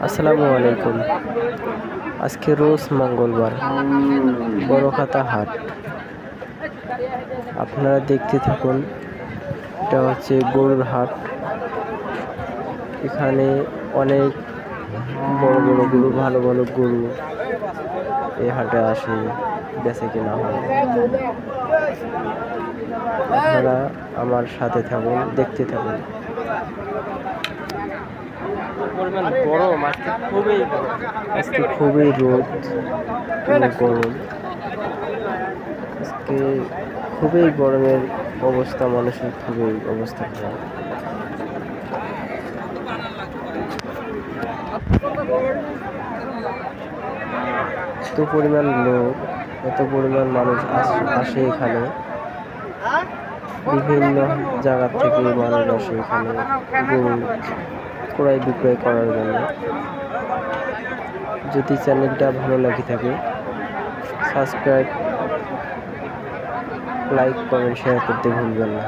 আসসালামু আলাইকুম। আজকে রোজ মঙ্গলবার, বড়খাতা হাট। আপনারা দেখতে থাকুন। এটা হচ্ছে গরুর হাট। এখানে অনেক বড় বড় গরু, ভালো ভালো গরু এই হাটে আসে, বেচে কেনা হয়। আপনারা আমার সাথে থাকুন, দেখতে থাকুন। আজকে খুবই রোদ এবং গরম। আজকে খুবই গরমের অবস্থা, মানুষের খুবই অবস্থা খারাপ। এত পরিমাণ লোক, এত পরিমাণ মানুষ আসে এখানে। বিভিন্ন জায়গা থেকে মানুষ আসে এখানে গরু ক্রয় বিক্রয় করার জন্য। যদি চ্যানেলটা ভালো লাগে থাকে, সাবস্ক্রাইব, লাইক, কমেন্ট, শেয়ার করতে ভুলবেন না।